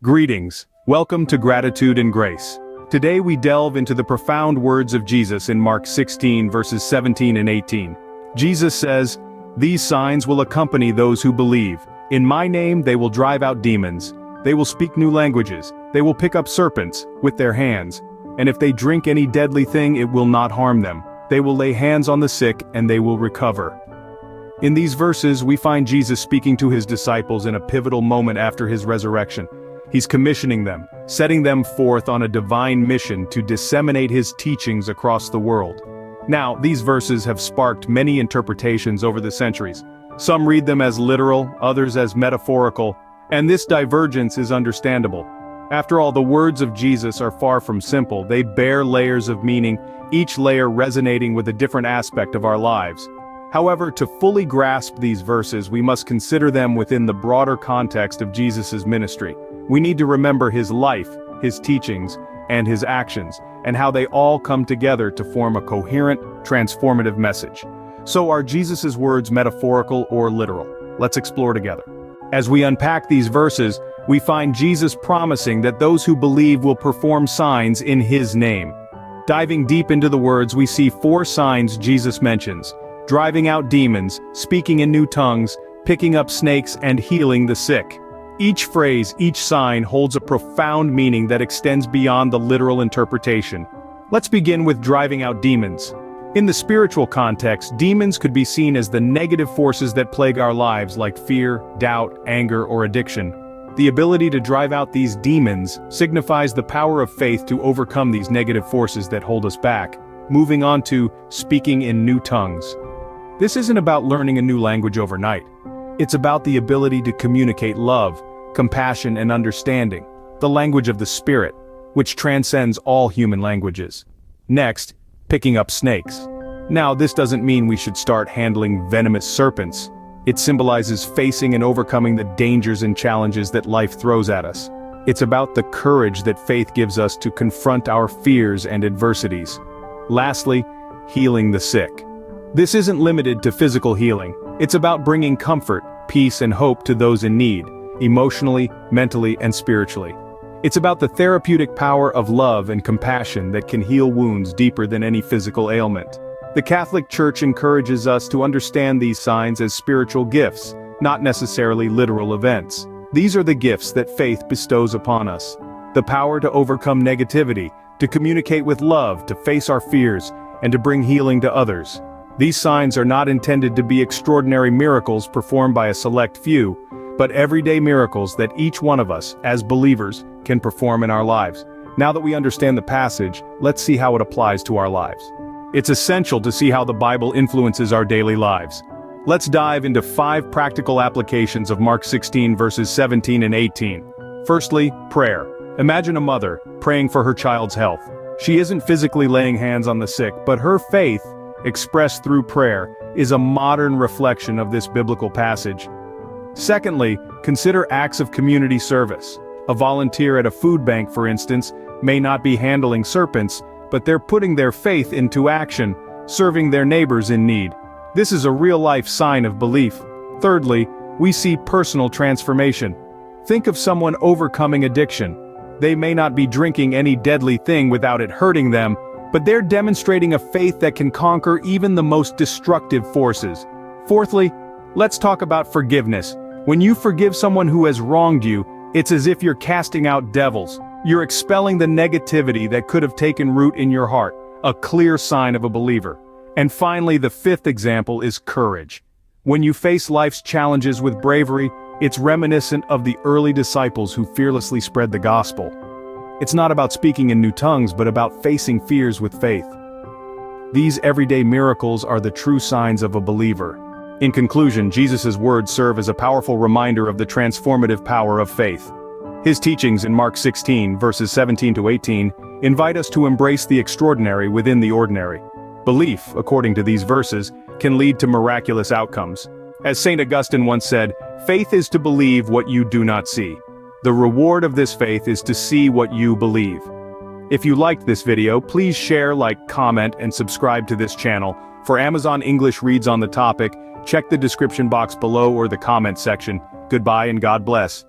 Greetings. Welcome to Gratitude and Grace. Today we delve into the profound words of Jesus in Mark 16 verses 17 and 18. Jesus says, "These signs will accompany those who believe. In my name they will drive out demons. They will speak new languages. They will pick up serpents with their hands. And if they drink any deadly thing, it will not harm them. They will lay hands on the sick and they will recover." In these verses we find Jesus speaking to his disciples in a pivotal moment after his resurrection. He's commissioning them, setting them forth on a divine mission to disseminate his teachings across the world. Now, these verses have sparked many interpretations over the centuries. Some read them as literal, others as metaphorical, and this divergence is understandable. After all, the words of Jesus are far from simple. They bear layers of meaning, each layer resonating with a different aspect of our lives. However, to fully grasp these verses, we must consider them within the broader context of Jesus' ministry. We need to remember his life, his teachings, and his actions, and how they all come together to form a coherent, transformative message. So are Jesus' words metaphorical or literal? Let's explore together. As we unpack these verses, we find Jesus promising that those who believe will perform signs in his name. Diving deep into the words, we see 4 signs Jesus mentions: driving out demons, speaking in new tongues, picking up snakes, and healing the sick. Each phrase, each sign holds a profound meaning that extends beyond the literal interpretation. Let's begin with driving out demons. In the spiritual context, demons could be seen as the negative forces that plague our lives, like fear, doubt, anger, or addiction. The ability to drive out these demons signifies the power of faith to overcome these negative forces that hold us back. Moving on to speaking in new tongues. This isn't about learning a new language overnight. It's about the ability to communicate love, compassion, and understanding, the language of the Spirit, which transcends all human languages. Next, picking up snakes. Now, this doesn't mean we should start handling venomous serpents. It symbolizes facing and overcoming the dangers and challenges that life throws at us. It's about the courage that faith gives us to confront our fears and adversities. Lastly, healing the sick. This isn't limited to physical healing. It's about bringing comfort, peace, and hope to those in need, emotionally, mentally, and spiritually. It's about the therapeutic power of love and compassion that can heal wounds deeper than any physical ailment. The Catholic Church encourages us to understand these signs as spiritual gifts, not necessarily literal events. These are the gifts that faith bestows upon us. The power to overcome negativity, to communicate with love, to face our fears, and to bring healing to others. These signs are not intended to be extraordinary miracles performed by a select few, but everyday miracles that each one of us, as believers, can perform in our lives. Now that we understand the passage, let's see how it applies to our lives. It's essential to see how the Bible influences our daily lives. Let's dive into 5 practical applications of Mark 16 verses 17 and 18. Firstly, prayer. Imagine a mother praying for her child's health. She isn't physically laying hands on the sick, but her faith, expressed through prayer, is a modern reflection of this biblical passage. Secondly, consider acts of community service. A volunteer at a food bank, for instance, may not be handling serpents, but they're putting their faith into action, serving their neighbors in need. This is a real-life sign of belief. Thirdly, we see personal transformation. Think of someone overcoming addiction. They may not be drinking any deadly thing without it hurting them, but they're demonstrating a faith that can conquer even the most destructive forces. Fourthly, let's talk about forgiveness. When you forgive someone who has wronged you, it's as if you're casting out devils. You're expelling the negativity that could have taken root in your heart, a clear sign of a believer. And finally, the 5th example is courage. When you face life's challenges with bravery, it's reminiscent of the early disciples who fearlessly spread the gospel. It's not about speaking in new tongues, but about facing fears with faith. These everyday miracles are the true signs of a believer. In conclusion, Jesus' words serve as a powerful reminder of the transformative power of faith. His teachings in Mark 16, verses 17 to 18, invite us to embrace the extraordinary within the ordinary. Belief, according to these verses, can lead to miraculous outcomes. As St. Augustine once said, "Faith is to believe what you do not see. The reward of this faith is to see what you believe." If you liked this video, please share, like, comment, and subscribe to this channel. For Amazon English reads on the topic, check the description box below or the comment section. Goodbye and God bless.